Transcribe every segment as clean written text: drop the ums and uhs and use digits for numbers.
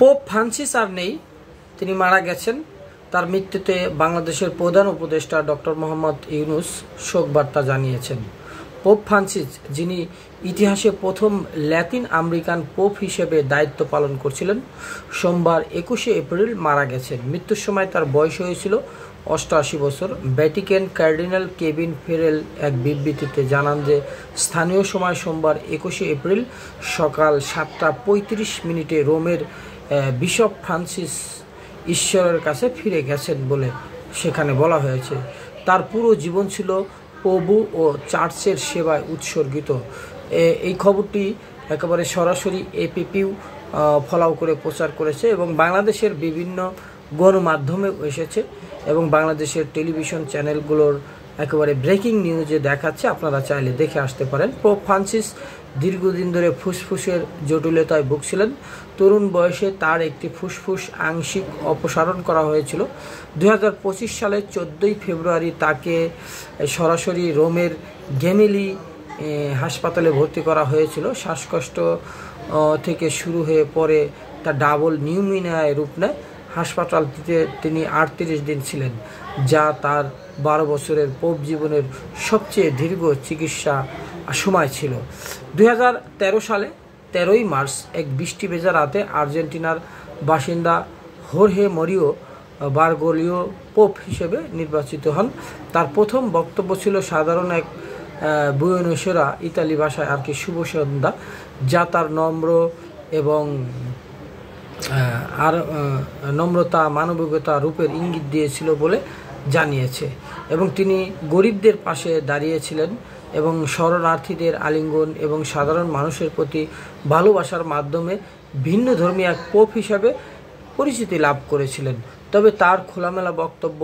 Pope Francis আর নেই, তিনি মারা গেছেন। তার মৃত্যুতে বাংলাদেশের প্রধান উপদেষ্টা ডক্টর মোহাম্মদ ইউনূস শোক বার্তা জানিয়েছেন। পোপ ফ্রান্সিস, যিনি ইতিহাসে প্রথম ল্যাতিন আমেরিকান পোপ হিসেবে দায়িত্ব পালন করছিলেন, সোমবার 21শে এপ্রিল মারা গেছেন। মৃত্যুর সময় তার বয়স হয়েছিল 88 বছর। ভ্যাটিকান কার্ডিনাল কেভিন ফেরেল এক বিবৃতিতে জানান যে স্থানীয় সময় সোমবার 21শে এপ্রিল সকাল 7:35 রোমের বিশপ ফ্রান্সিস ঈশ্বরের কাছে ফিরে গেছেন বলে সেখানে বলা হয়েছে। তার পুরো জীবন ছিল প্রভু ও চার্চের সেবায় উৎসর্গিত। এই খবরটি একেবারে সরাসরি এপিপিউ ফলাও করে প্রচার করেছে এবং বাংলাদেশের বিভিন্ন গণমাধ্যমেও এসেছে এবং বাংলাদেশের টেলিভিশন চ্যানেলগুলোর একেবারে ব্রেকিং নিউজে দেখাচ্ছে। আপনারা চাইলে দেখে আসতে পারেন। পোপ ফ্রান্সিস দীর্ঘদিন ধরে ফুসফুসের জটিলতায় ভুগছিলেন। তরুণ বয়সে তার একটি ফুসফুস আংশিক অপসারণ করা হয়েছিল। 2025 সালের 14 ফেব্রুয়ারি তাকে সরাসরি রোমের গেমেলি হাসপাতালে ভর্তি করা হয়েছিল। শ্বাসকষ্ট থেকে শুরু হয়ে পরে তা ডাবল নিউমোনিয়ায় রূপ নেয়। হাসপাতালটিতে তিনি 38 দিন ছিলেন, যা তার 12 বছরের পোপ জীবনের সবচেয়ে দীর্ঘ চিকিৎসা সময় ছিল। 2013 সালে 13ই মার্চ এক বৃষ্টি ভেজা রাতে আর্জেন্টিনার বাসিন্দা হোর্হে মরিও বারগোলিও পোপ হিসেবে নির্বাচিত হন। তার প্রথম বক্তব্য ছিল সাধারণ এক বুয়েনোসেরা ইতালি ভাষায় আর কি শুভ সন্ধ্যা, যা তার নম্র এবং নম্রতা মানবিকতা রূপের ইঙ্গিত দিয়েছিল বলে জানিয়েছে এবং তিনি গরিবদের পাশে দাঁড়িয়েছিলেন এবং শরণার্থীদের আলিঙ্গন এবং সাধারণ মানুষের প্রতি ভালোবাসার মাধ্যমে ভিন্ন ধর্মী এক পোপ হিসাবে পরিচিতি লাভ করেছিলেন। তবে তার খোলামেলা বক্তব্য,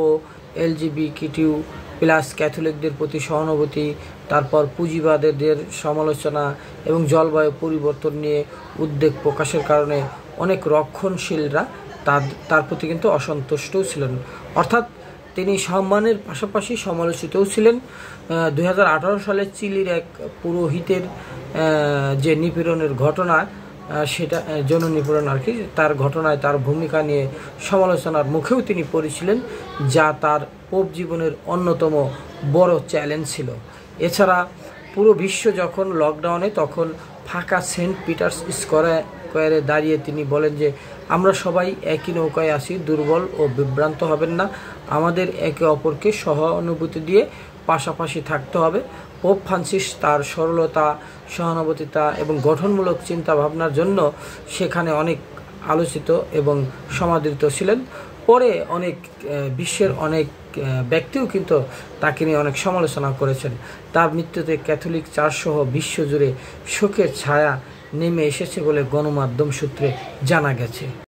এলজিবিটিকিউ প্লাস ক্যাথলিকদের প্রতি সহানুভূতি, তারপর পুঁজিবাদের সমালোচনা এবং জলবায়ু পরিবর্তন নিয়ে উদ্বেগ প্রকাশের কারণে অনেক রক্ষণশীলরা তার প্রতি কিন্তু অসন্তুষ্টও ছিলেন। অর্থাৎ তিনি সম্মানের পাশাপাশি সমালোচিতও ছিলেন। 2018 সালে চিলির এক পুরোহিতের যে নিপীড়নের ঘটনা, সেটা যৌন নিপীড়ন আর কি, তার ঘটনায় তার ভূমিকা নিয়ে সমালোচনার মুখেও তিনি পড়েছিলেন, যা তার পোপ জীবনের অন্যতম বড় চ্যালেঞ্জ ছিল। এছাড়া পুরো বিশ্ব যখন লকডাউনে, তখন ফাঁকা সেন্ট পিটার্স স্কোয়ারে দাঁড়িয়ে তিনি বলেন যে আমরা সবাই একই নৌকায় আছি, দুর্বল ও বিভ্রান্ত হবেন না, আমাদের একে অপরকে সহানুভূতি দিয়ে পাশাপাশি থাকতে হবে। পোপ ফ্রান্সিস তার সরলতা, সহানুভূতিতা এবং গঠনমূলক চিন্তা ভাবনার জন্য সেখানে অনেক আলোচিত এবং সমাদৃত ছিলেন। পরে অনেক বিশ্বের অনেক ব্যক্তিও কিন্তু তাকে নিয়ে অনেক সমালোচনা করেছেন। তার মৃত্যুতে ক্যাথলিক চার্চসহ বিশ্বজুড়ে শোকের ছায়া নেমে এসেছে বলে গণমাধ্যম সূত্রে জানা গেছে।